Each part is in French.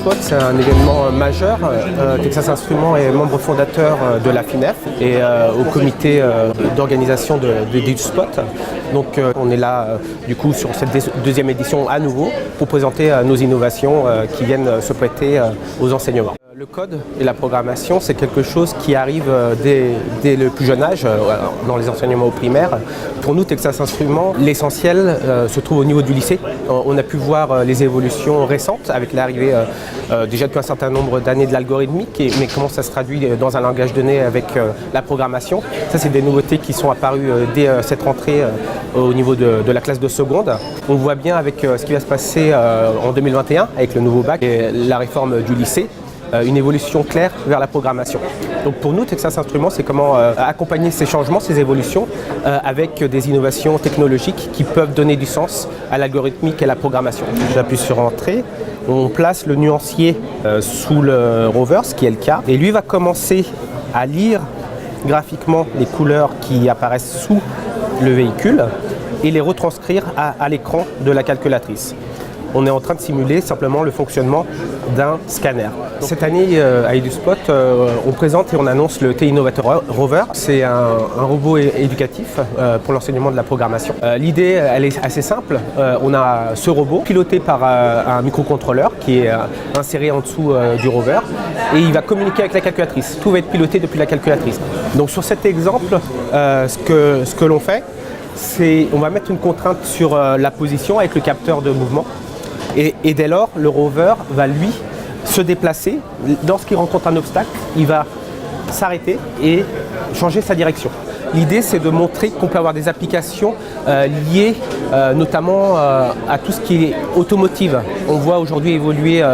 Spot, c'est un événement majeur. Texas Instruments est membre fondateur de la FINEF et au comité d'organisation du Spot. Donc on est là du coup sur cette deuxième édition à nouveau pour présenter nos innovations qui viennent se prêter aux enseignements. Le code et la programmation, c'est quelque chose qui arrive dès le plus jeune âge, dans les enseignements au primaire. Pour nous, Texas Instruments, l'essentiel se trouve au niveau du lycée. On a pu voir les évolutions récentes avec l'arrivée déjà depuis un certain nombre d'années de l'algorithmique, mais comment ça se traduit dans un langage donné avec la programmation. Ça, c'est des nouveautés qui sont apparues dès cette rentrée au niveau de la classe de seconde. On voit bien avec ce qui va se passer en 2021 avec le nouveau bac et la réforme du lycée. Une évolution claire vers la programmation. Donc pour nous, Texas Instruments, c'est comment accompagner ces changements, ces évolutions avec des innovations technologiques qui peuvent donner du sens à l'algorithmique et la programmation. J'appuie sur Entrée, on place le nuancier sous le rover, ce qui est le cas, et lui va commencer à lire graphiquement les couleurs qui apparaissent sous le véhicule et les retranscrire à l'écran de la calculatrice. On est en train de simuler simplement le fonctionnement d'un scanner. Cette année, à EduSpot, on présente et on annonce le T-Innovator Rover. C'est un robot éducatif pour l'enseignement de la programmation. L'idée, elle est assez simple. On a ce robot piloté par un microcontrôleur qui est inséré en dessous du rover et il va communiquer avec la calculatrice. Tout va être piloté depuis la calculatrice. Donc sur cet exemple, ce que l'on fait, c'est on va mettre une contrainte sur la position avec le capteur de mouvement. Et dès lors, le rover va lui se déplacer. Lorsqu'il rencontre un obstacle, il va s'arrêter et changer sa direction. L'idée, c'est de montrer qu'on peut avoir des applications liées notamment à tout ce qui est automotive. On voit aujourd'hui évoluer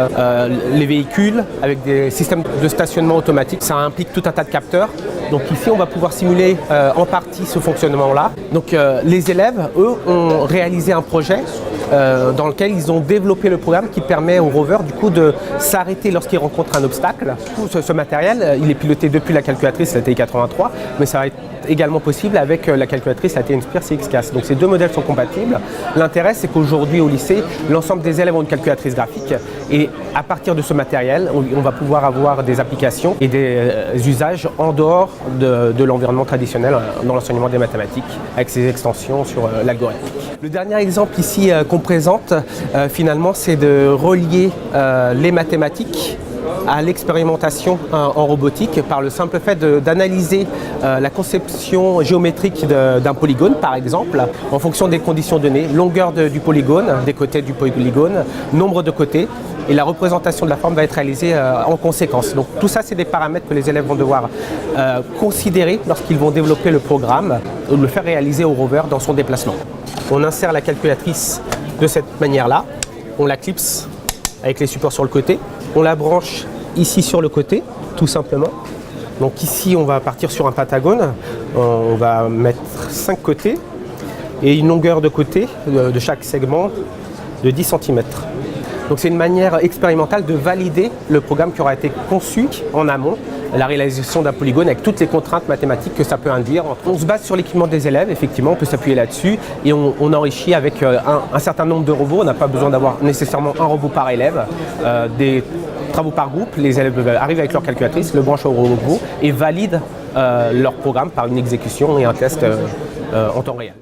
les véhicules avec des systèmes de stationnement automatique. Ça implique tout un tas de capteurs. Donc ici, on va pouvoir simuler en partie ce fonctionnement-là. Donc les élèves, eux, ont réalisé un projet dans lequel ils ont développé le programme qui permet au rover du coup de s'arrêter lorsqu'il rencontre un obstacle. Ce matériel, il est piloté depuis la calculatrice, la TI-83, mais ça va être également possible avec la calculatrice, la TI-Nspire CX-CAS. Donc ces deux modèles sont compatibles. L'intérêt, c'est qu'aujourd'hui au lycée, l'ensemble des élèves ont une calculatrice graphique et à partir de ce matériel, on va pouvoir avoir des applications et des usages en dehors de l'environnement traditionnel dans l'enseignement des mathématiques avec ces extensions sur l'algorithmique. Le dernier exemple ici qu'on présente, finalement, c'est de relier les mathématiques à l'expérimentation en robotique par le simple fait d'analyser la conception géométrique d'un polygone, par exemple, en fonction des conditions données, longueur du polygone, des côtés du polygone, nombre de côtés, et la représentation de la forme va être réalisée en conséquence. Donc tout ça, c'est des paramètres que les élèves vont devoir considérer lorsqu'ils vont développer le programme ou le faire réaliser au rover dans son déplacement. On insère la calculatrice de cette manière-là, on la clipse avec les supports sur le côté, on la branche ici sur le côté, tout simplement. Donc ici, on va partir sur un pentagone, on va mettre 5 côtés et une longueur de côté de chaque segment de 10 cm. Donc c'est une manière expérimentale de valider le programme qui aura été conçu en amont, la réalisation d'un polygone avec toutes les contraintes mathématiques que ça peut induire. On se base sur l'équipement des élèves, effectivement, on peut s'appuyer là-dessus et on enrichit avec un certain nombre de robots. On n'a pas besoin d'avoir nécessairement un robot par élève, des travaux par groupe. Les élèves arrivent avec leur calculatrice, le branchent au robot et valident leur programme par une exécution et un test en temps réel.